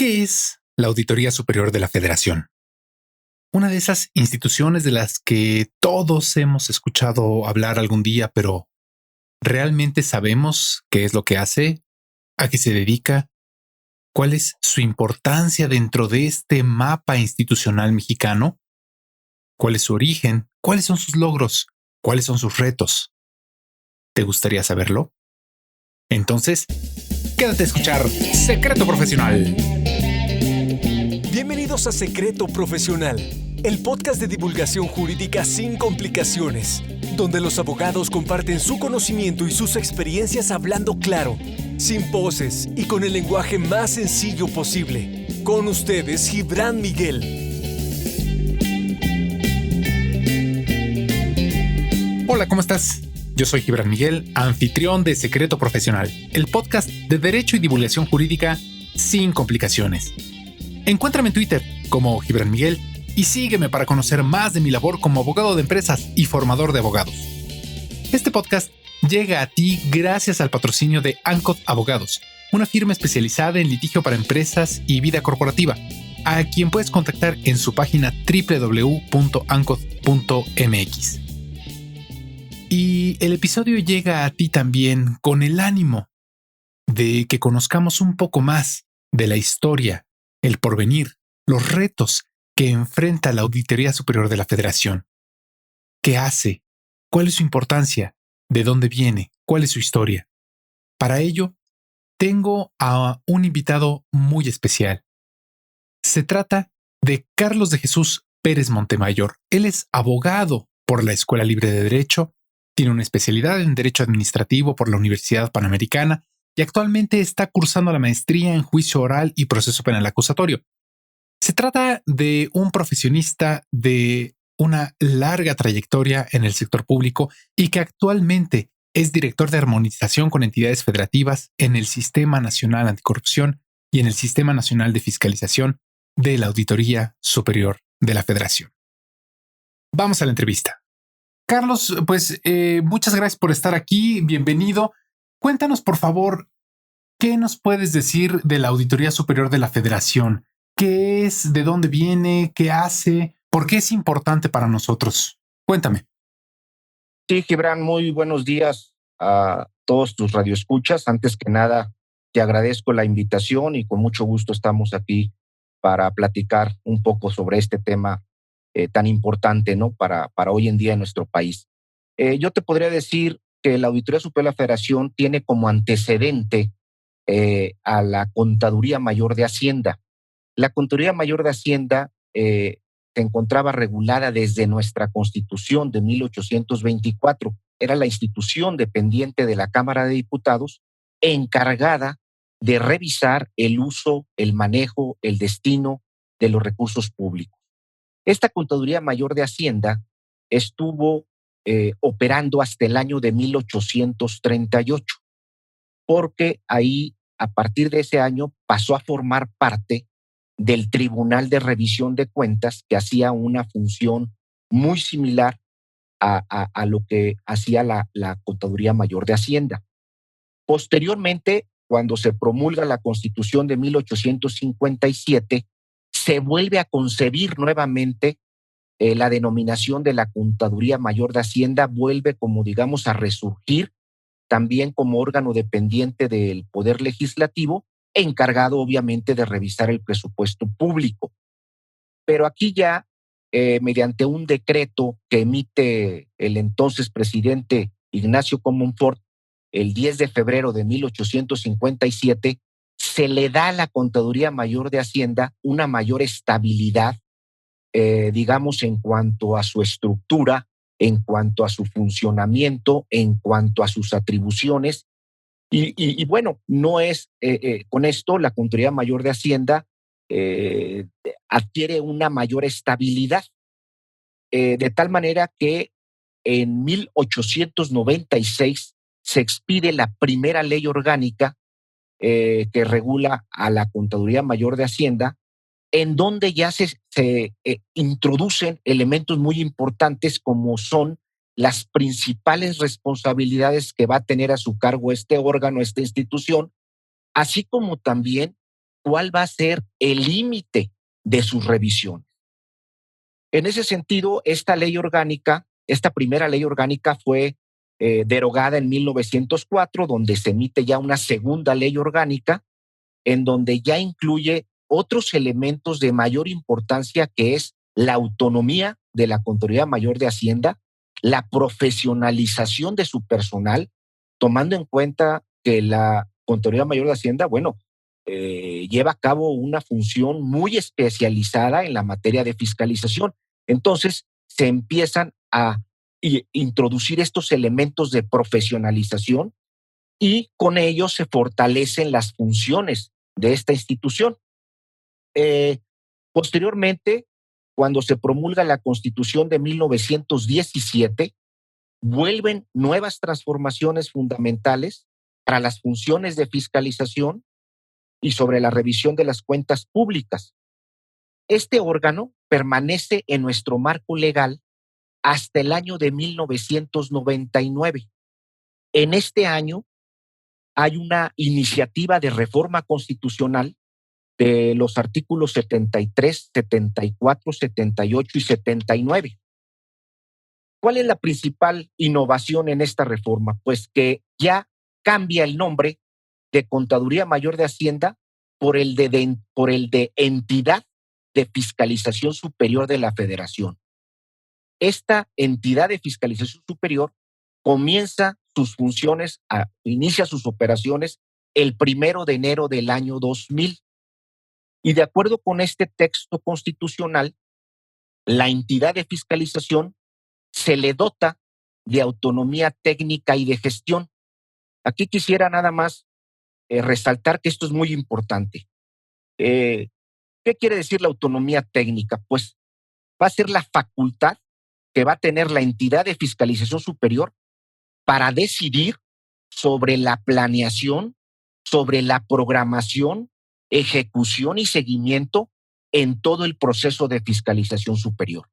¿Qué es la Auditoría Superior de la Federación? Una de esas instituciones de las que todos hemos escuchado hablar algún día, pero ¿realmente sabemos qué es lo que hace? ¿A qué se dedica? ¿Cuál es su importancia dentro de este mapa institucional mexicano? ¿Cuál es su origen? ¿Cuáles son sus logros? ¿Cuáles son sus retos? ¿Te gustaría saberlo? Entonces, quédate a escuchar Secreto Profesional. Bienvenidos a Secreto Profesional, el podcast de divulgación jurídica sin complicaciones, donde los abogados comparten su conocimiento y sus experiencias hablando claro, sin poses y con el lenguaje más sencillo posible. Con ustedes, Gibran Miguel. Hola, ¿cómo estás? Yo soy Gibran Miguel, anfitrión de Secreto Profesional, el podcast de derecho y divulgación jurídica sin complicaciones. Encuéntrame en Twitter como Gibran Miguel y sígueme para conocer más de mi labor como abogado de empresas y formador de abogados. Este podcast llega a ti gracias al patrocinio de Ancod Abogados, una firma especializada en litigio para empresas y vida corporativa, a quien puedes contactar en su página www.ancod.mx. Y el episodio llega a ti también con el ánimo de que conozcamos un poco más de la historia, el porvenir, los retos que enfrenta la Auditoría Superior de la Federación. ¿Qué hace? ¿Cuál es su importancia? ¿De dónde viene? ¿Cuál es su historia? Para ello, tengo a un invitado muy especial. Se trata de Carlos de Jesús Pérez Montemayor. Él es abogado por la Escuela Libre de Derecho, tiene una especialidad en Derecho Administrativo por la Universidad Panamericana y actualmente está cursando la maestría en Juicio Oral y Proceso Penal Acusatorio. Se trata de un profesionista de una larga trayectoria en el sector público y que actualmente es director de armonización con entidades federativas en el Sistema Nacional Anticorrupción y en el Sistema Nacional de Fiscalización de la Auditoría Superior de la Federación. Vamos a la entrevista. Carlos, muchas gracias por estar aquí. Bienvenido. Cuéntanos, por favor, ¿qué nos puedes decir de la Auditoría Superior de la Federación? ¿Qué es? ¿De dónde viene? ¿Qué hace? ¿Por qué es importante para nosotros? Cuéntame. Sí, Gibran, muy buenos días a todos tus radioescuchas. Antes que nada, te agradezco la invitación y con mucho gusto estamos aquí para platicar un poco sobre este tema tan importante, ¿no? Para hoy en día en nuestro país. Yo te podría decir que la Auditoría Superior de la Federación tiene como antecedente a la Contaduría Mayor de Hacienda. La Contaduría Mayor de Hacienda se encontraba regulada desde nuestra Constitución de 1824. Era la institución dependiente de la Cámara de Diputados encargada de revisar el uso, el manejo, el destino de los recursos públicos. Esta Contaduría Mayor de Hacienda estuvo operando hasta el año de 1838, porque ahí, a partir de ese año, pasó a formar parte del Tribunal de Revisión de Cuentas, que hacía una función muy similar a lo que hacía la Contaduría Mayor de Hacienda. Posteriormente, cuando se promulga la Constitución de 1857, se vuelve a concebir nuevamente la denominación de la Contaduría Mayor de Hacienda, vuelve como digamos a resurgir también como órgano dependiente del Poder Legislativo, encargado obviamente de revisar el presupuesto público. Pero aquí ya, mediante un decreto que emite el entonces presidente Ignacio Comonfort, el 10 de febrero de 1857, se le da a la Contaduría Mayor de Hacienda una mayor estabilidad, digamos, en cuanto a su estructura, en cuanto a su funcionamiento, en cuanto a sus atribuciones. Y bueno, no es con esto la Contaduría Mayor de Hacienda adquiere una mayor estabilidad, de tal manera que en 1896 se expide la primera ley orgánica que regula a la Contaduría Mayor de Hacienda, en donde ya se introducen elementos muy importantes como son las principales responsabilidades que va a tener a su cargo este órgano, esta institución, así como también cuál va a ser el límite de sus revisiones. En ese sentido, esta primera ley orgánica fue derogada en 1904, donde se emite ya una segunda ley orgánica, en donde ya incluye otros elementos de mayor importancia, que es la autonomía de la Contraloría Mayor de Hacienda, la profesionalización de su personal, tomando en cuenta que la Contraloría Mayor de Hacienda, lleva a cabo una función muy especializada en la materia de fiscalización. Entonces, se empiezan a introducir estos elementos de profesionalización y con ello se fortalecen las funciones de esta institución. Posteriormente, cuando se promulga la Constitución de 1917, vuelven nuevas transformaciones fundamentales para las funciones de fiscalización y sobre la revisión de las cuentas públicas. Este órgano permanece en nuestro marco legal hasta el año de 1999. En este año hay una iniciativa de reforma constitucional de los artículos 73, 74, 78 y 79. ¿Cuál es la principal innovación en esta reforma? Pues que ya cambia el nombre de Contaduría Mayor de Hacienda por el de Entidad de Fiscalización Superior de la Federación. Esta entidad de fiscalización superior comienza sus funciones, inicia sus operaciones el 1 de enero del año 2000. Y de acuerdo con este texto constitucional, la entidad de fiscalización se le dota de autonomía técnica y de gestión. Aquí quisiera nada más resaltar que esto es muy importante. ¿Qué quiere decir la autonomía técnica? Pues va a ser la facultad que va a tener la entidad de fiscalización superior para decidir sobre la planeación, sobre la programación, ejecución y seguimiento en todo el proceso de fiscalización superior.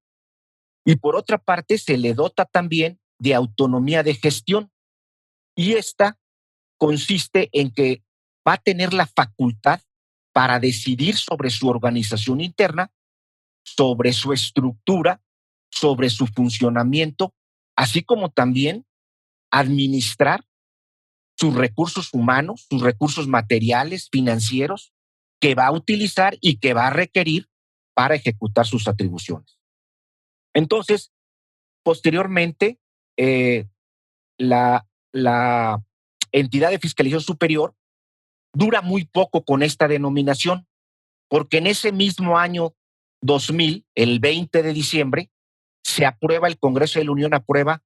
Y por otra parte, se le dota también de autonomía de gestión. Y esta consiste en que va a tener la facultad para decidir sobre su organización interna, sobre su estructura, sobre su funcionamiento, así como también administrar sus recursos humanos, sus recursos materiales, financieros, que va a utilizar y que va a requerir para ejecutar sus atribuciones. Entonces, posteriormente, la entidad de fiscalización superior dura muy poco con esta denominación, porque en ese mismo año 2000, el 20 de diciembre, se aprueba, el Congreso de la Unión aprueba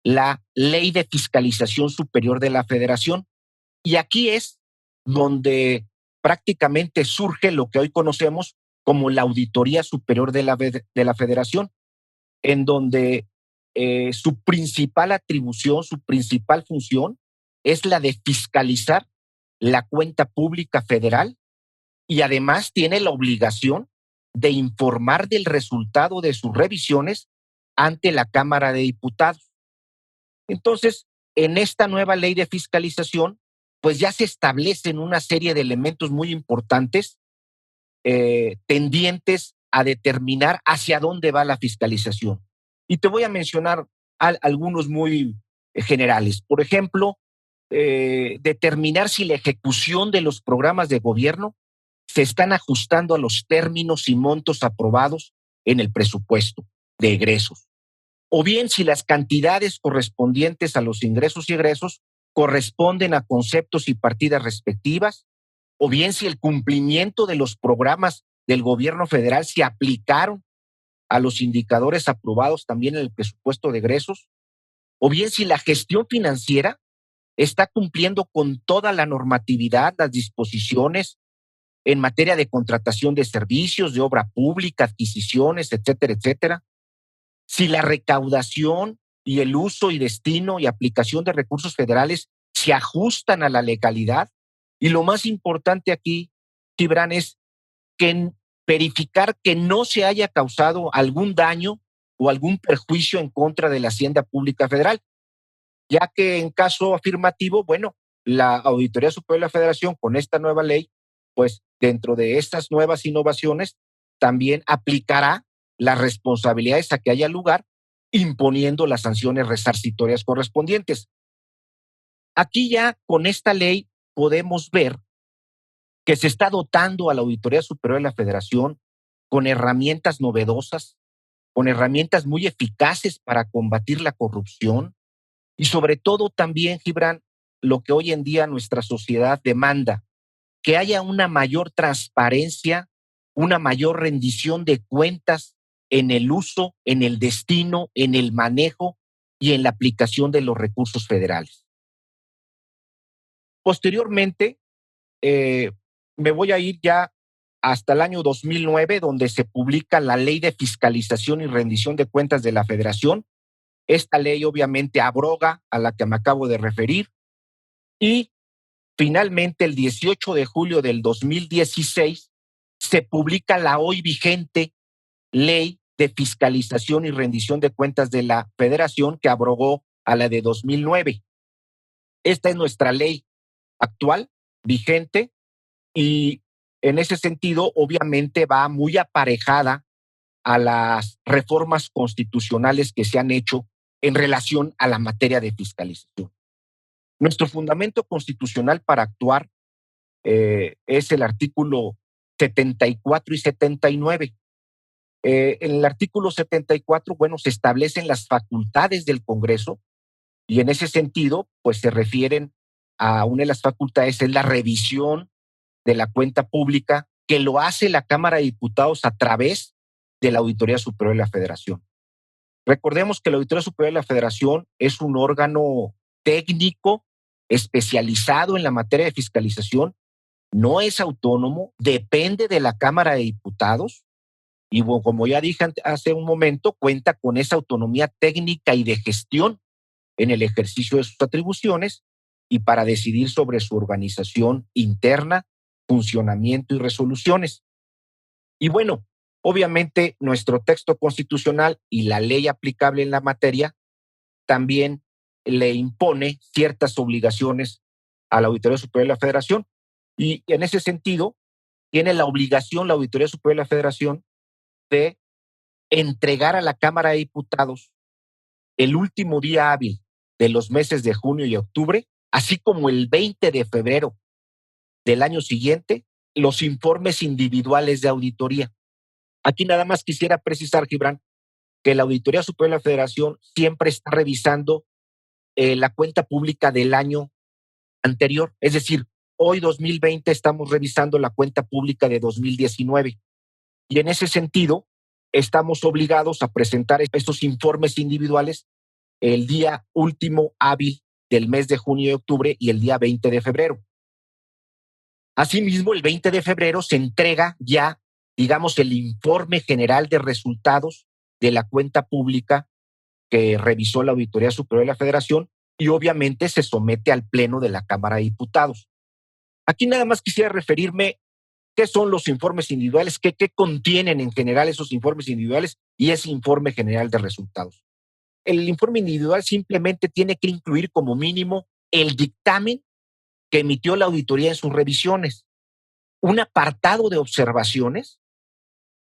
la Ley de Fiscalización Superior de la Federación. Y aquí es donde prácticamente surge lo que hoy conocemos como la Auditoría Superior de la Federación, en donde su principal atribución, su principal función es la de fiscalizar la cuenta pública federal y además tiene la obligación de informar del resultado de sus revisiones ante la Cámara de Diputados. Entonces, en esta nueva ley de fiscalización, pues ya se establecen una serie de elementos muy importantes tendientes a determinar hacia dónde va la fiscalización. Y te voy a mencionar algunos muy generales. Por ejemplo, determinar si la ejecución de los programas de gobierno se están ajustando a los términos y montos aprobados en el presupuesto de egresos, o bien si las cantidades correspondientes a los ingresos y egresos corresponden a conceptos y partidas respectivas, o bien si el cumplimiento de los programas del gobierno federal se aplicaron a los indicadores aprobados también en el presupuesto de egresos, o bien si la gestión financiera está cumpliendo con toda la normatividad, las disposiciones en materia de contratación de servicios, de obra pública, adquisiciones, etcétera, etcétera. Si la recaudación y el uso y destino y aplicación de recursos federales se ajustan a la legalidad. Y lo más importante aquí, Gibran, es que verificar que no se haya causado algún daño o algún perjuicio en contra de la Hacienda Pública Federal, ya que en caso afirmativo, la Auditoría Superior de la Federación, con esta nueva ley, pues dentro de estas nuevas innovaciones también aplicará las responsabilidades a que haya lugar, imponiendo las sanciones resarcitorias correspondientes. Aquí ya con esta ley podemos ver que se está dotando a la Auditoría Superior de la Federación con herramientas novedosas, con herramientas muy eficaces para combatir la corrupción y sobre todo también, Gibran, lo que hoy en día nuestra sociedad demanda, que haya una mayor transparencia, una mayor rendición de cuentas en el uso, en el destino, en el manejo y en la aplicación de los recursos federales. Posteriormente, me voy a ir ya hasta el año 2009, donde se publica la Ley de Fiscalización y Rendición de Cuentas de la Federación. Esta ley obviamente abroga a la que me acabo de referir y finalmente el 18 de julio del 2016 se publica la hoy vigente Ley de Fiscalización y Rendición de Cuentas de la Federación, que abrogó a la de 2009. Esta es nuestra ley actual, vigente, y en ese sentido obviamente va muy aparejada a las reformas constitucionales que se han hecho en relación a la materia de fiscalización. Nuestro fundamento constitucional para actuar es el artículo 74 y 79. En el artículo 74, bueno, se establecen las facultades del Congreso y en ese sentido, pues se refieren a una de las facultades, es la revisión de la cuenta pública, que lo hace la Cámara de Diputados a través de la Auditoría Superior de la Federación. Recordemos que la Auditoría Superior de la Federación es un órgano técnico especializado en la materia de fiscalización, no es autónomo, depende de la Cámara de Diputados y bueno, como ya dije hace un momento, cuenta con esa autonomía técnica y de gestión en el ejercicio de sus atribuciones y para decidir sobre su organización interna, funcionamiento y resoluciones. Y bueno, obviamente nuestro texto constitucional y la ley aplicable en la materia también le impone ciertas obligaciones a la Auditoría Superior de la Federación y en ese sentido tiene la obligación la Auditoría Superior de la Federación de entregar a la Cámara de Diputados el último día hábil de los meses de junio y octubre, así como el 20 de febrero del año siguiente, los informes individuales de auditoría. Aquí nada más quisiera precisar, Gibran, que la Auditoría Superior de la Federación siempre está revisando la cuenta pública del año anterior. Es decir, hoy 2020 estamos revisando la cuenta pública de 2019. Y en ese sentido, estamos obligados a presentar estos informes individuales el día último hábil del mes de junio y octubre y el día 20 de febrero. Asimismo, el 20 de febrero se entrega ya, digamos, el informe general de resultados de la cuenta pública que revisó la Auditoría Superior de la Federación y obviamente se somete al Pleno de la Cámara de Diputados. Aquí nada más quisiera referirme qué son los informes individuales, qué contienen en general esos informes individuales y ese informe general de resultados. El informe individual simplemente tiene que incluir como mínimo el dictamen que emitió la auditoría en sus revisiones, un apartado de observaciones,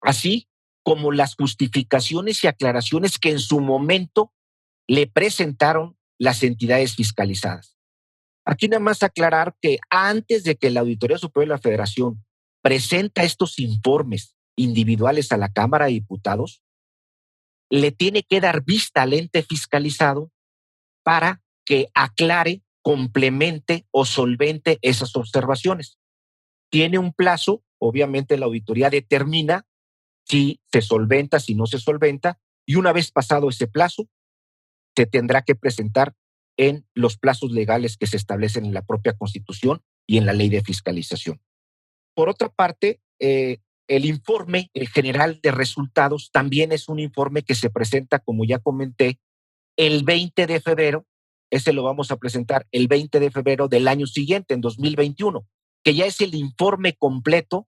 así como las justificaciones y aclaraciones que en su momento le presentaron las entidades fiscalizadas. Aquí nada más aclarar que antes de que la Auditoría Superior de la Federación presenta estos informes individuales a la Cámara de Diputados, le tiene que dar vista al ente fiscalizado para que aclare, complemente o solvente esas observaciones. Tiene un plazo, obviamente la auditoría determina si se solventa, si no se solventa, y una vez pasado ese plazo, se tendrá que presentar en los plazos legales que se establecen en la propia Constitución y en la Ley de Fiscalización. Por otra parte, el informe general de resultados también es un informe que se presenta, como ya comenté, el 20 de febrero. Ese lo vamos a presentar el 20 de febrero del año siguiente, en 2021, que ya es el informe completo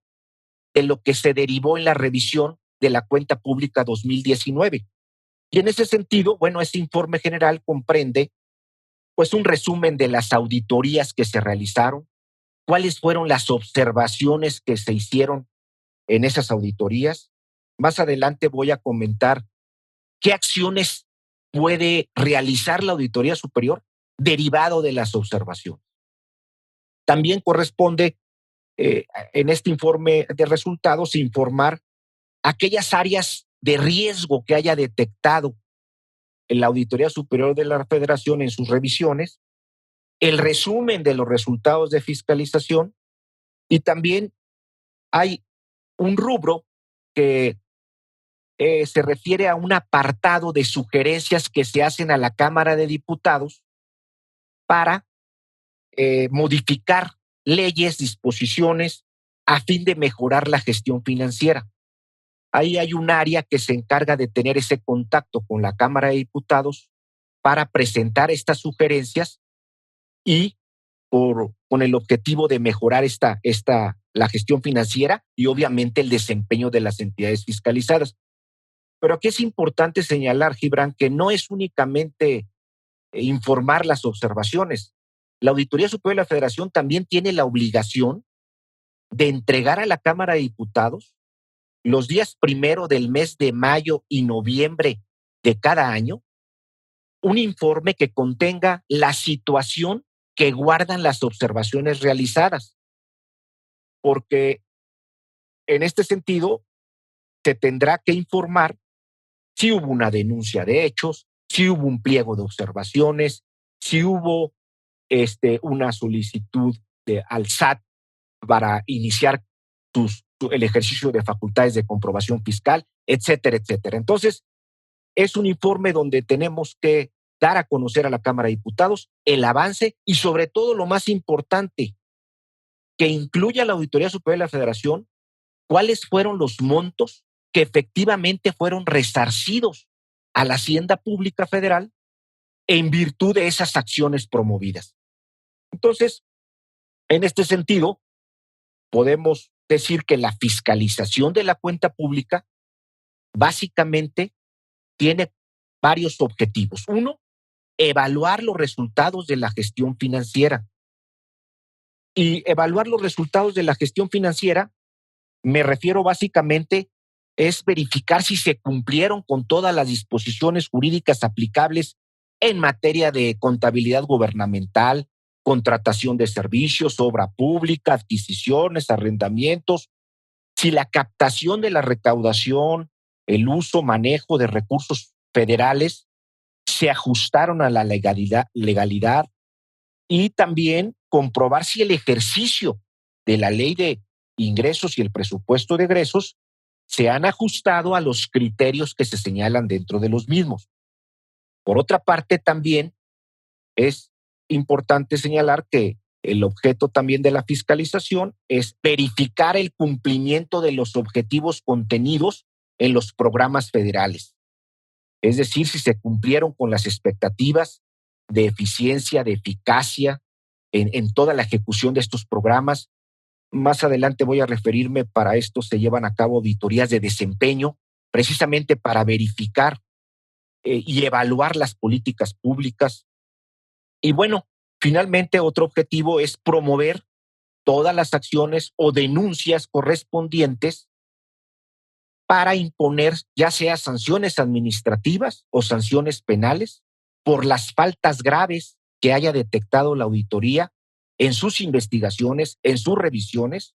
de lo que se derivó en la revisión de la cuenta pública 2019. Y en ese sentido, bueno, ese informe general comprende pues un resumen de las auditorías que se realizaron, cuáles fueron las observaciones que se hicieron en esas auditorías. Más adelante voy a comentar qué acciones puede realizar la Auditoría Superior derivado de las observaciones. También corresponde en este informe de resultados informar aquellas áreas de riesgo que haya detectado en la Auditoría Superior de la Federación en sus revisiones, el resumen de los resultados de fiscalización, y también hay un rubro que se refiere a un apartado de sugerencias que se hacen a la Cámara de Diputados para modificar leyes, disposiciones a fin de mejorar la gestión financiera. Ahí hay un área que se encarga de tener ese contacto con la Cámara de Diputados para presentar estas sugerencias y con el objetivo de mejorar la gestión financiera y obviamente el desempeño de las entidades fiscalizadas. Pero aquí es importante señalar, Gibran, que no es únicamente informar las observaciones. La Auditoría Superior de la Federación también tiene la obligación de entregar a la Cámara de Diputados los días primero del mes de mayo y noviembre de cada año un informe que contenga la situación que guardan las observaciones realizadas. Porque en este sentido se tendrá que informar si hubo una denuncia de hechos, si hubo un pliego de observaciones, si hubo una solicitud al SAT para iniciar el ejercicio de facultades de comprobación fiscal, etcétera, etcétera. Entonces, es un informe donde tenemos que dar a conocer a la Cámara de Diputados el avance y sobre todo lo más importante, que incluya la Auditoría Superior de la Federación cuáles fueron los montos que efectivamente fueron resarcidos a la Hacienda Pública Federal en virtud de esas acciones promovidas. Entonces, en este sentido, podemos decir que la fiscalización de la cuenta pública básicamente tiene varios objetivos. Uno, evaluar los resultados de la gestión financiera. Y evaluar los resultados de la gestión financiera, me refiero básicamente, es verificar si se cumplieron con todas las disposiciones jurídicas aplicables en materia de contabilidad gubernamental, contratación de servicios, obra pública, adquisiciones, arrendamientos, si la captación de la recaudación, el uso, manejo de recursos federales se ajustaron a la legalidad y también comprobar si el ejercicio de la ley de ingresos y el presupuesto de egresos se han ajustado a los criterios que se señalan dentro de los mismos. Por otra parte, también es importante señalar que el objeto también de la fiscalización es verificar el cumplimiento de los objetivos contenidos en los programas federales. Es decir, si se cumplieron con las expectativas de eficiencia, de eficacia en toda la ejecución de estos programas. Más adelante voy a referirme, para esto se llevan a cabo auditorías de desempeño, precisamente para verificar y evaluar las políticas públicas. Y bueno, finalmente otro objetivo es promover todas las acciones o denuncias correspondientes para imponer ya sea sanciones administrativas o sanciones penales por las faltas graves que haya detectado la auditoría en sus investigaciones, en sus revisiones,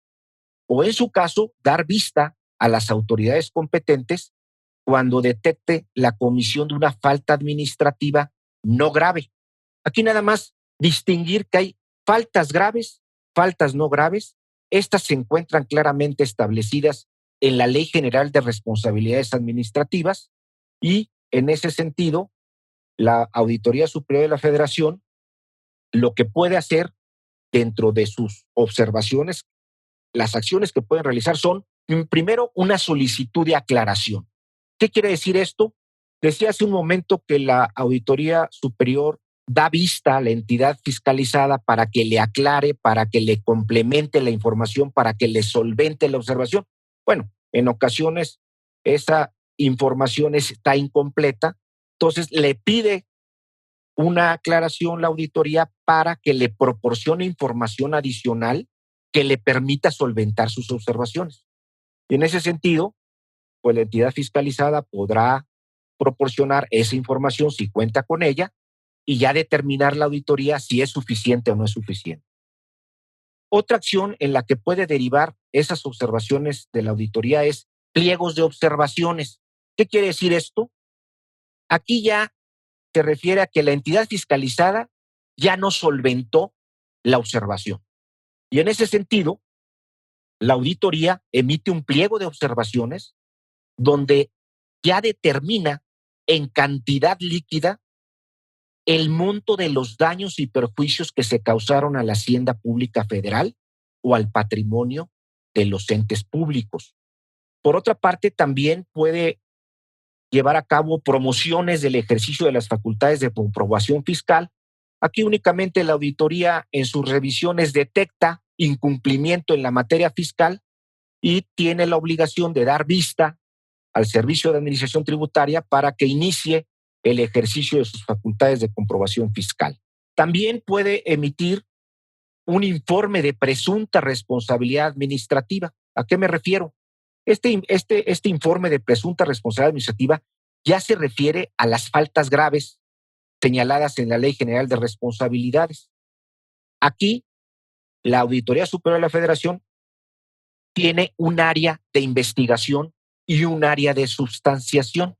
o en su caso, dar vista a las autoridades competentes cuando detecte la comisión de una falta administrativa no grave. Aquí nada más distinguir que hay faltas graves, faltas no graves. Estas se encuentran claramente establecidas en la Ley General de Responsabilidades Administrativas y, en ese sentido, la Auditoría Superior de la Federación lo que puede hacer dentro de sus observaciones, las acciones que pueden realizar son, primero, una solicitud de aclaración. ¿Qué quiere decir esto? Decía hace un momento que la Auditoría Superior da vista a la entidad fiscalizada para que le aclare, para que le complemente la información, para que le solvente la observación. Bueno, en ocasiones esa información está incompleta, entonces le pide una aclaración la auditoría para que le proporcione información adicional que le permita solventar sus observaciones. Y en ese sentido, pues la entidad fiscalizada podrá proporcionar esa información si cuenta con ella y ya determinar la auditoría si es suficiente o no es suficiente. Otra acción en la que puede derivar esas observaciones de la auditoría es pliegos de observaciones. ¿Qué quiere decir esto? Aquí ya se refiere a que la entidad fiscalizada ya no solventó la observación. Y en ese sentido, la auditoría emite un pliego de observaciones donde ya determina en cantidad líquida el monto de los daños y perjuicios que se causaron a la hacienda pública federal o al patrimonio de los entes públicos. Por otra parte, también puede llevar a cabo promociones del ejercicio de las facultades de comprobación fiscal. Aquí únicamente la auditoría en sus revisiones detecta incumplimiento en la materia fiscal y tiene la obligación de dar vista al Servicio de Administración Tributaria para que inicie el ejercicio de sus facultades de comprobación fiscal. También puede emitir un informe de presunta responsabilidad administrativa. ¿A qué me refiero? Este informe de presunta responsabilidad administrativa ya se refiere a las faltas graves señaladas en la Ley General de Responsabilidades. Aquí, la Auditoría Superior de la Federación tiene un área de investigación y un área de sustanciación.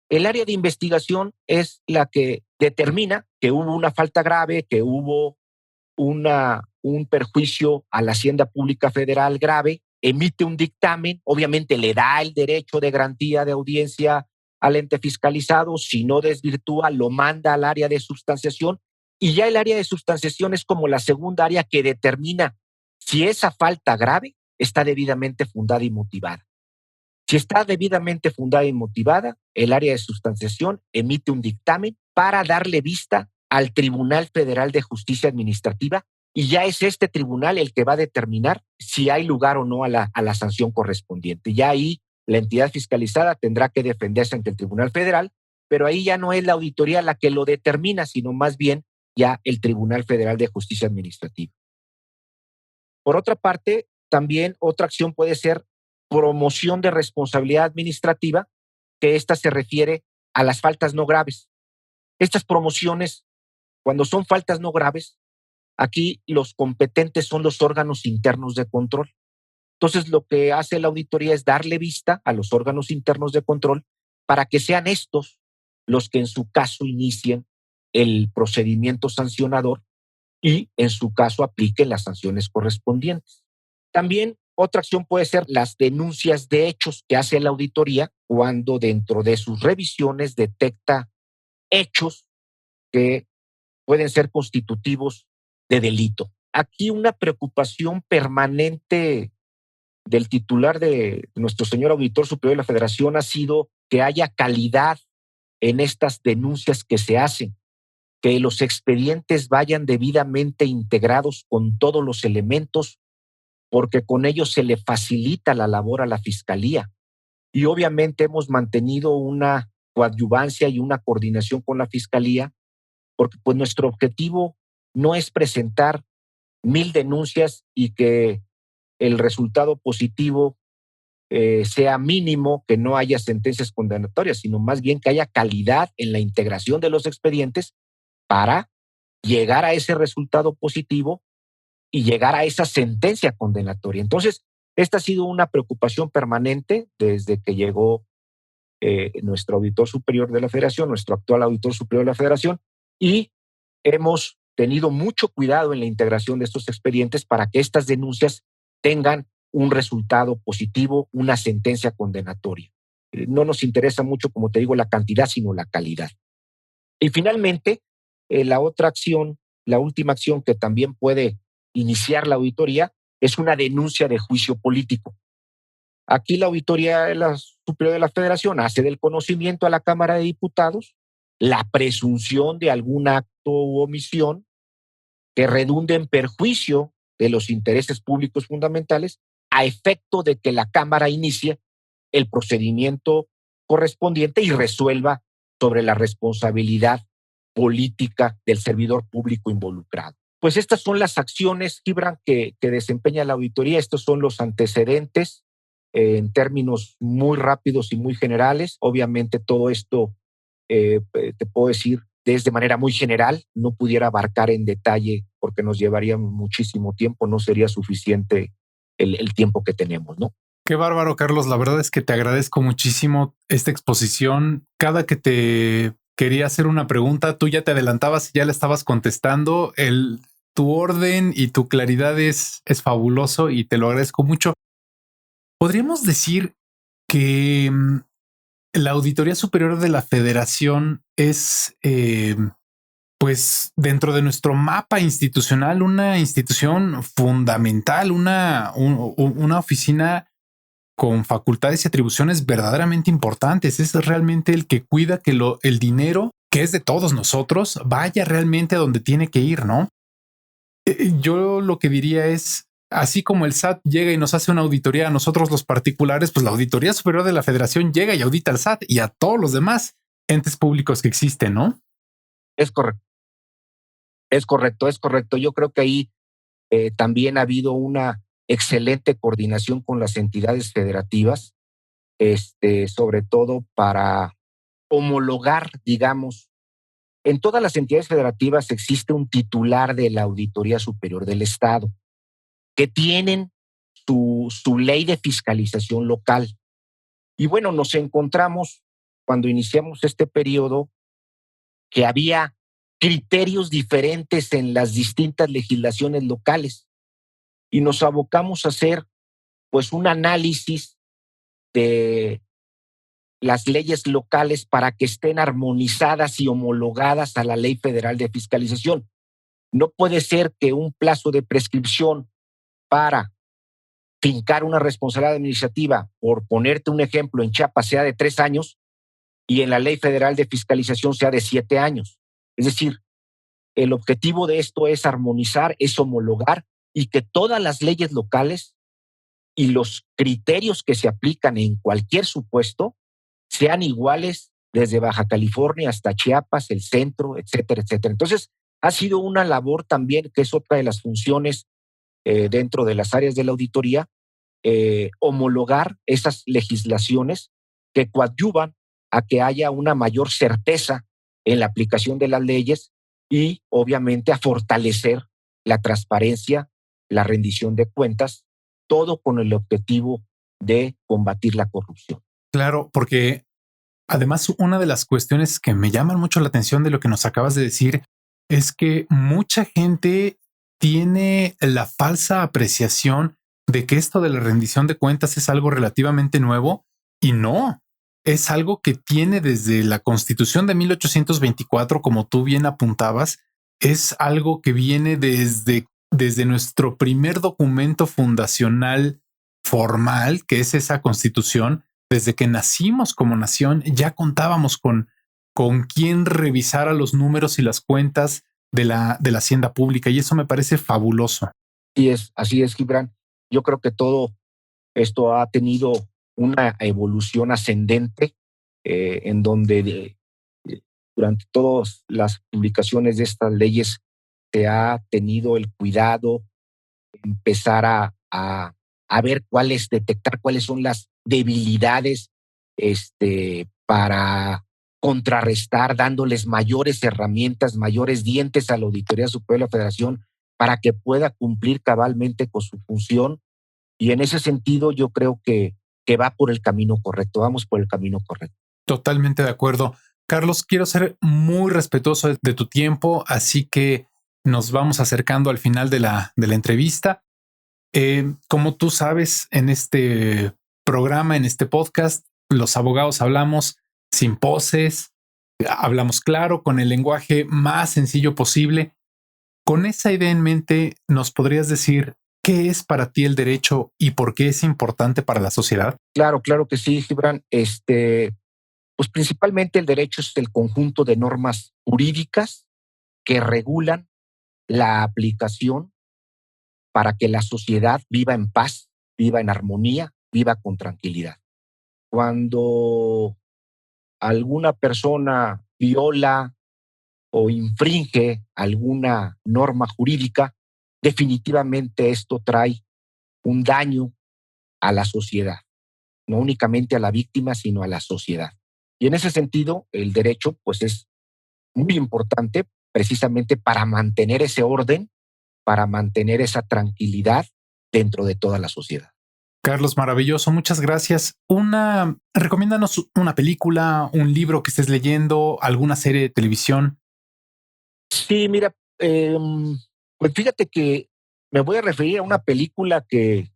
El área de investigación es la que determina que hubo una falta grave, que hubo un perjuicio a la hacienda pública federal grave, emite un dictamen, obviamente le da el derecho de garantía de audiencia al ente fiscalizado, si no desvirtúa, lo manda al área de sustanciación y ya el área de sustanciación es como la segunda área que determina si esa falta grave está debidamente fundada y motivada. Si está debidamente fundada y motivada, el área de sustanciación emite un dictamen para darle vista al Tribunal Federal de Justicia Administrativa y ya es este tribunal el que va a determinar si hay lugar o no a la sanción correspondiente. Ya ahí la entidad fiscalizada tendrá que defenderse ante el Tribunal Federal, pero ahí ya no es la auditoría la que lo determina, sino más bien ya el Tribunal Federal de Justicia Administrativa. Por otra parte, también otra acción puede ser promoción de responsabilidad administrativa, que esta se refiere a las faltas no graves. Estas promociones, cuando son faltas no graves, aquí los competentes son los órganos internos de control. Entonces, lo que hace la auditoría es darle vista a los órganos internos de control para que sean estos los que en su caso inicien el procedimiento sancionador y en su caso apliquen las sanciones correspondientes. También otra acción puede ser las denuncias de hechos que hace la auditoría cuando dentro de sus revisiones detecta hechos que pueden ser constitutivos de delito. Aquí una preocupación permanente del titular de nuestro señor auditor superior de la Federación ha sido que haya calidad en estas denuncias que se hacen, que los expedientes vayan debidamente integrados con todos los elementos, porque con ello se le facilita la labor a la Fiscalía. Y obviamente hemos mantenido una coadyuvancia y una coordinación con la Fiscalía, porque pues nuestro objetivo no es presentar 1000 denuncias y que el resultado positivo sea mínimo, que no haya sentencias condenatorias, sino más bien que haya calidad en la integración de los expedientes para llegar a ese resultado positivo y llegar a esa sentencia condenatoria. Entonces, esta ha sido una preocupación permanente desde que llegó nuestro auditor superior de la Federación, nuestro actual auditor superior de la Federación, y hemos tenido mucho cuidado en la integración de estos expedientes para que estas denuncias tengan un resultado positivo, una sentencia condenatoria. No nos interesa mucho, como te digo, la cantidad, sino la calidad. Y finalmente, la otra acción, la última acción que también puede iniciar la auditoría es una denuncia de juicio político. Aquí la auditoría superior de la Federación hace del conocimiento a la Cámara de Diputados la presunción de algún acto u omisión que redunde en perjuicio de los intereses públicos fundamentales a efecto de que la Cámara inicie el procedimiento correspondiente y resuelva sobre la responsabilidad política del servidor público involucrado. Pues estas son las acciones, Gibran, que desempeña la auditoría. Estos son los antecedentes en términos muy rápidos y muy generales. Obviamente todo esto te puedo decir de manera muy general. No pudiera abarcar en detalle porque nos llevaría muchísimo tiempo. No sería suficiente el tiempo que tenemos, ¿no? Qué bárbaro, Carlos. La verdad es que te agradezco muchísimo esta exposición. Cada que te quería hacer una pregunta, tú ya te adelantabas y ya la estabas contestando. Tu orden y tu claridad es fabuloso y te lo agradezco mucho. Podríamos decir que la Auditoría Superior de la Federación es, pues, dentro de nuestro mapa institucional, una institución fundamental, una oficina con facultades y atribuciones verdaderamente importantes. Es realmente el que cuida que el dinero, que es de todos nosotros, vaya realmente a donde tiene que ir, ¿no? Yo lo que diría es, así como el SAT llega y nos hace una auditoría a nosotros los particulares, pues la Auditoría Superior de la Federación llega y audita al SAT y a todos los demás entes públicos que existen, ¿no? Es correcto, es correcto. Yo creo que ahí también ha habido una excelente coordinación con las entidades federativas, sobre todo para homologar, digamos, en todas las entidades federativas existe un titular de la Auditoría Superior del Estado que tienen su ley de fiscalización local. Y bueno, nos encontramos cuando iniciamos este periodo que había criterios diferentes en las distintas legislaciones locales y nos abocamos a hacer pues un análisis de las leyes locales para que estén armonizadas y homologadas a la Ley Federal de Fiscalización. No puede ser que un plazo de prescripción para fincar una responsabilidad administrativa, por ponerte un ejemplo, en Chiapas sea de 3 años y en la Ley Federal de Fiscalización sea de 7 años. Es decir, el objetivo de esto es armonizar, es homologar y que todas las leyes locales y los criterios que se aplican en cualquier supuesto sean iguales desde Baja California hasta Chiapas, el centro, etcétera, etcétera. Entonces, ha sido una labor también, que es otra de las funciones dentro de las áreas de la auditoría, homologar esas legislaciones que coadyuvan a que haya una mayor certeza en la aplicación de las leyes y, obviamente, a fortalecer la transparencia, la rendición de cuentas, todo con el objetivo de combatir la corrupción. Claro, porque además una de las cuestiones que me llaman mucho la atención de lo que nos acabas de decir es que mucha gente tiene la falsa apreciación de que esto de la rendición de cuentas es algo relativamente nuevo y no, es algo que tiene desde la Constitución de 1824, como tú bien apuntabas, es algo que viene desde nuestro primer documento fundacional formal, que es esa Constitución. Desde que nacimos como nación, ya contábamos con quién revisara los números y las cuentas de la hacienda pública, y eso me parece fabuloso. Así es, Gibran. Yo creo que todo esto ha tenido una evolución ascendente en donde durante todas las publicaciones de estas leyes se ha tenido el cuidado de empezar a ver detectar cuáles son las debilidades para contrarrestar, dándoles mayores herramientas, mayores dientes a la Auditoría Superior de la Federación para que pueda cumplir cabalmente con su función. Y en ese sentido yo creo que va por el camino correcto, vamos por el camino correcto. Totalmente de acuerdo. Carlos, quiero ser muy respetuoso de tu tiempo, así que nos vamos acercando al final de la entrevista. Como tú sabes, en este programa, en este podcast, los abogados hablamos sin poses, hablamos claro, con el lenguaje más sencillo posible. Con esa idea en mente, ¿nos podrías decir qué es para ti el derecho y por qué es importante para la sociedad? Claro que sí, Gibran. Pues principalmente el derecho es el conjunto de normas jurídicas que regulan la aplicación para que la sociedad viva en paz, viva en armonía, viva con tranquilidad. Cuando alguna persona viola o infringe alguna norma jurídica, definitivamente esto trae un daño a la sociedad, no únicamente a la víctima, sino a la sociedad. Y en ese sentido, el derecho pues es muy importante precisamente para mantener ese orden, para mantener esa tranquilidad dentro de toda la sociedad. Carlos, maravilloso, muchas gracias. Recomiéndanos una película, un libro que estés leyendo, alguna serie de televisión. Sí, mira, pues fíjate que me voy a referir a una película que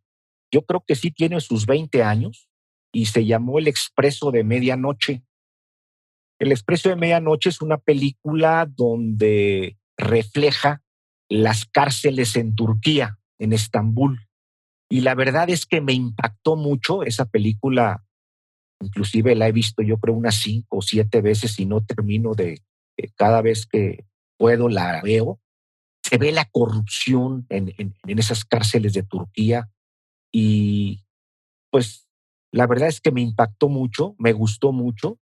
yo creo que sí tiene sus 20 años y se llamó El Expreso de Medianoche. El Expreso de Medianoche es una película donde refleja las cárceles en Turquía, en Estambul. Y la verdad es que me impactó mucho esa película. Inclusive la he visto yo creo unas 5 o 7 veces y no termino cada vez que puedo la veo. Se ve la corrupción en esas cárceles de Turquía y pues la verdad es que me impactó mucho, me gustó mucho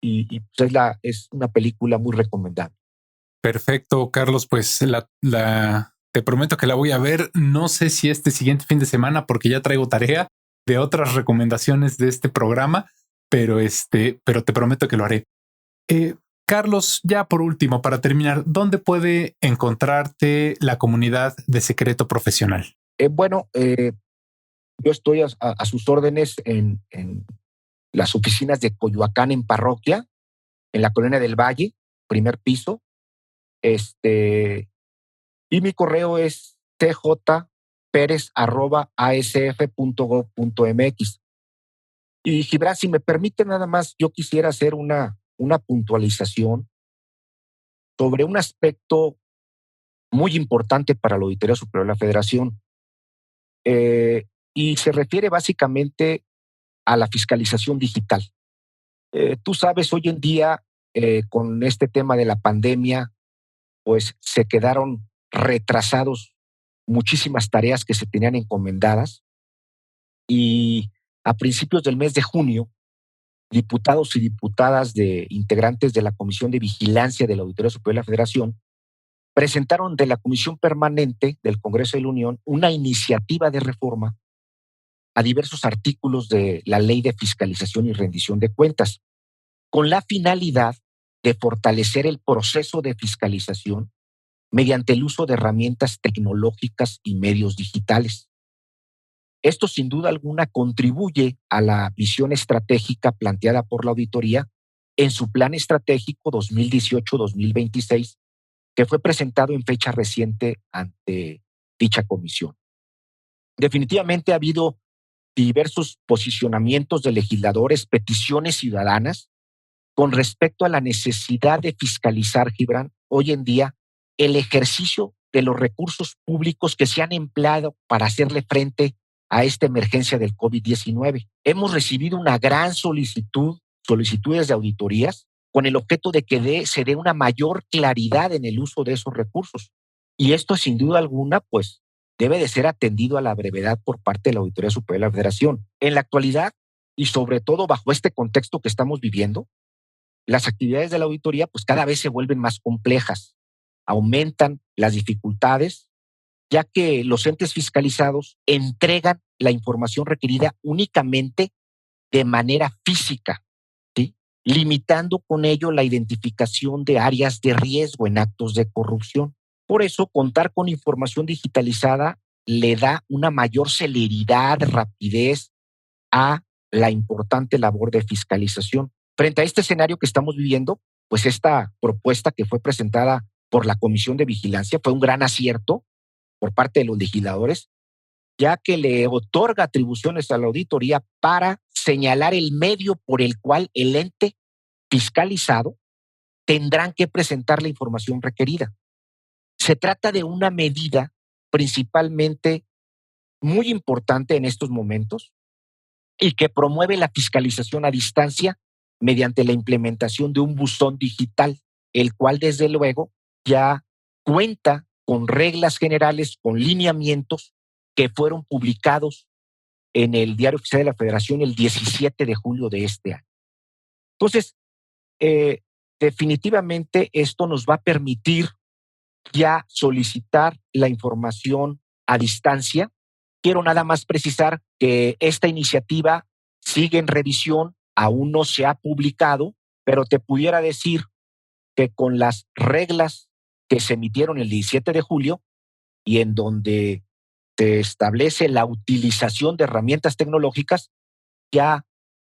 y pues es una película muy recomendable. Perfecto, Carlos, pues te prometo que la voy a ver. No sé si este siguiente fin de semana, porque ya traigo tarea de otras recomendaciones de este programa, pero te prometo que lo haré. Carlos, ya por último, para terminar, ¿dónde puede encontrarte la comunidad de Secreto Profesional? Yo estoy a sus órdenes en las oficinas de Coyoacán en Parroquia, en la Colonia del Valle, primer piso. Y mi correo es tjperez@asf.gov.mx. Y Gibran, si me permite nada más, yo quisiera hacer una puntualización sobre un aspecto muy importante para la Auditoría Superior de la Federación. Y se refiere básicamente a la fiscalización digital. Tú sabes, hoy en día, con este tema de la pandemia, pues se quedaron retrasados muchísimas tareas que se tenían encomendadas y a principios del mes de junio, diputados y diputadas de integrantes de la Comisión de Vigilancia de la Auditoría Superior de la Federación presentaron de la Comisión Permanente del Congreso de la Unión una iniciativa de reforma a diversos artículos de la Ley de Fiscalización y Rendición de Cuentas, con la finalidad de fortalecer el proceso de fiscalización mediante el uso de herramientas tecnológicas y medios digitales. Esto sin duda alguna contribuye a la visión estratégica planteada por la auditoría en su Plan Estratégico 2018-2026, que fue presentado en fecha reciente ante dicha comisión. Definitivamente ha habido diversos posicionamientos de legisladores, peticiones ciudadanas con respecto a la necesidad de fiscalizar, Gibran, hoy en día el ejercicio de los recursos públicos que se han empleado para hacerle frente a esta emergencia del COVID-19. Hemos recibido una gran solicitudes de auditorías con el objeto de que se dé una mayor claridad en el uso de esos recursos. Y esto, sin duda alguna, pues debe de ser atendido a la brevedad por parte de la Auditoría Superior de la Federación. En la actualidad, y sobre todo bajo este contexto que estamos viviendo, las actividades de la auditoría pues cada vez se vuelven más complejas, aumentan las dificultades, ya que los entes fiscalizados entregan la información requerida únicamente de manera física, ¿sí? Limitando con ello la identificación de áreas de riesgo en actos de corrupción. Por eso, contar con información digitalizada le da una mayor celeridad, rapidez a la importante labor de fiscalización. Frente a este escenario que estamos viviendo, pues esta propuesta que fue presentada por la Comisión de Vigilancia fue un gran acierto por parte de los legisladores, ya que le otorga atribuciones a la auditoría para señalar el medio por el cual el ente fiscalizado tendrán que presentar la información requerida. Se trata de una medida principalmente muy importante en estos momentos y que promueve la fiscalización a distancia mediante la implementación de un buzón digital, el cual desde luego ya cuenta con reglas generales, con lineamientos que fueron publicados en el Diario Oficial de la Federación el 17 de julio de este año. Entonces, definitivamente esto nos va a permitir ya solicitar la información a distancia. Quiero nada más precisar que esta iniciativa sigue en revisión, aún no se ha publicado, pero te pudiera decir que con las reglas que se emitieron el 17 de julio y en donde se establece la utilización de herramientas tecnológicas, ya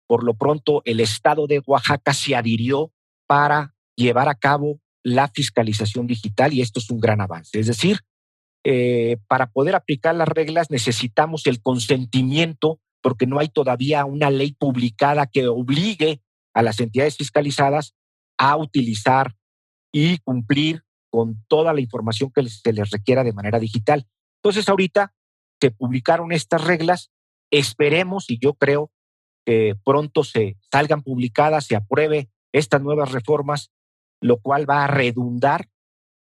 por lo pronto el Estado de Oaxaca se adhirió para llevar a cabo la fiscalización digital y esto es un gran avance. Es decir, para poder aplicar las reglas necesitamos el consentimiento porque no hay todavía una ley publicada que obligue a las entidades fiscalizadas a utilizar y cumplir con toda la información que se les requiera de manera digital. Entonces, ahorita se publicaron estas reglas, esperemos y yo creo que pronto se salgan publicadas, se apruebe estas nuevas reformas, lo cual va a redundar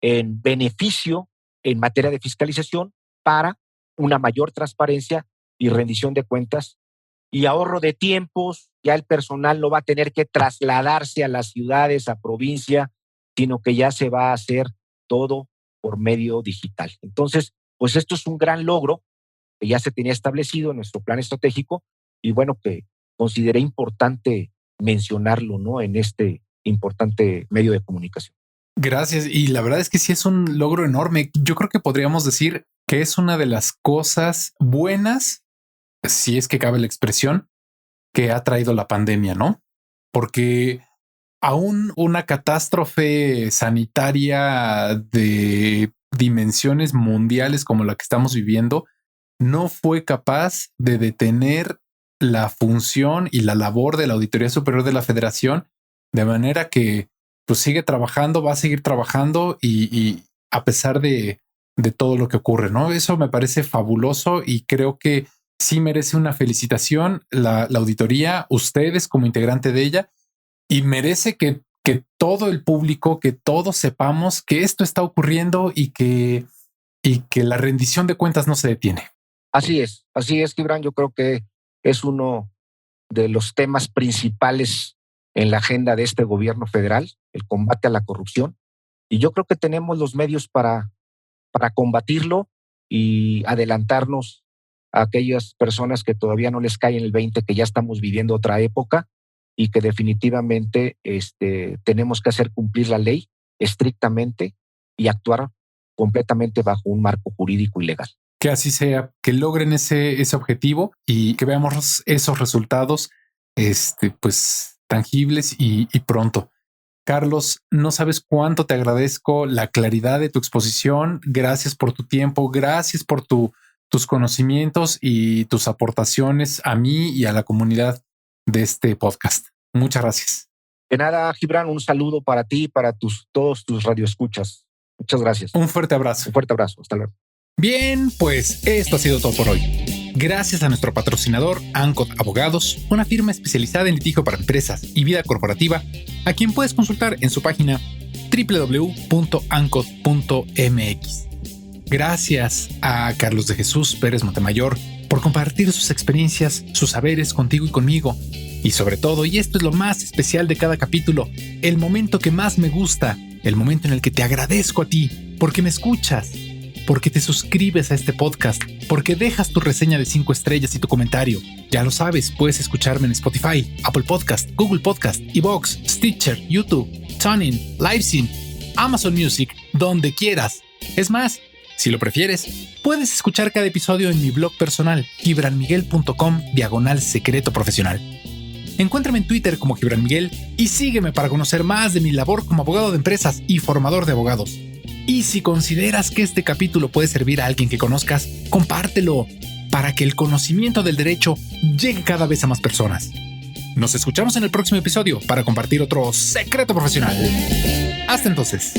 en beneficio en materia de fiscalización para una mayor transparencia y rendición de cuentas y ahorro de tiempos. Ya el personal no va a tener que trasladarse a las ciudades, a provincia, sino que ya se va a hacer todo por medio digital. Entonces, pues esto es un gran logro que ya se tenía establecido en nuestro plan estratégico y bueno, que consideré importante mencionarlo, ¿no? En este importante medio de comunicación. Gracias. Y la verdad es que sí es un logro enorme. Yo creo que podríamos decir que es una de las cosas buenas, si es que cabe la expresión, que ha traído la pandemia, ¿no? Porque aún una catástrofe sanitaria de dimensiones mundiales como la que estamos viviendo no fue capaz de detener la función y la labor de la Auditoría Superior de la Federación, de manera que pues sigue trabajando, va a seguir trabajando y a pesar de todo lo que ocurre, ¿no? Eso me parece fabuloso y creo que sí merece una felicitación la auditoría, ustedes como integrante de ella, y merece que todo el público, que todos sepamos que esto está ocurriendo y que la rendición de cuentas no se detiene. Así es, Gibran. Yo creo que es uno de los temas principales en la agenda de este gobierno federal, el combate a la corrupción. Y yo creo que tenemos los medios para combatirlo y adelantarnos a aquellas personas que todavía no les cae en el 20, que ya estamos viviendo otra época y que definitivamente tenemos que hacer cumplir la ley estrictamente y actuar completamente bajo un marco jurídico y legal. Que así sea, que logren ese objetivo y que veamos esos resultados pues tangibles y pronto. Carlos, no sabes cuánto te agradezco la claridad de tu exposición. Gracias por tu tiempo, gracias por tus conocimientos y tus aportaciones a mí y a la comunidad de este podcast. Muchas gracias. De nada, Gibran, un saludo para ti y para todos tus radioescuchas. Muchas gracias. Un fuerte abrazo. Un fuerte abrazo. Hasta luego. Bien, pues esto ha sido todo por hoy. Gracias a nuestro patrocinador Ancod Abogados, una firma especializada en litigio para empresas y vida corporativa, a quien puedes consultar en su página www.ancod.mx. Gracias a Carlos de Jesús Pérez Montemayor por compartir sus experiencias, sus saberes contigo y conmigo. Y sobre todo, y esto es lo más especial de cada capítulo, el momento que más me gusta, el momento en el que te agradezco a ti, porque me escuchas, porque te suscribes a este podcast, porque dejas tu reseña de 5 estrellas y tu comentario. Ya lo sabes, puedes escucharme en Spotify, Apple Podcast, Google Podcast, iVoox, Stitcher, YouTube, TuneIn, Libsyn, Amazon Music, donde quieras. Es más, si lo prefieres, puedes escuchar cada episodio en mi blog personal, gibranmiguel.com/secreto profesional. Encuéntrame en Twitter como Gibran Miguel y sígueme para conocer más de mi labor como abogado de empresas y formador de abogados. Y si consideras que este capítulo puede servir a alguien que conozcas, compártelo para que el conocimiento del derecho llegue cada vez a más personas. Nos escuchamos en el próximo episodio para compartir otro secreto profesional. Hasta entonces.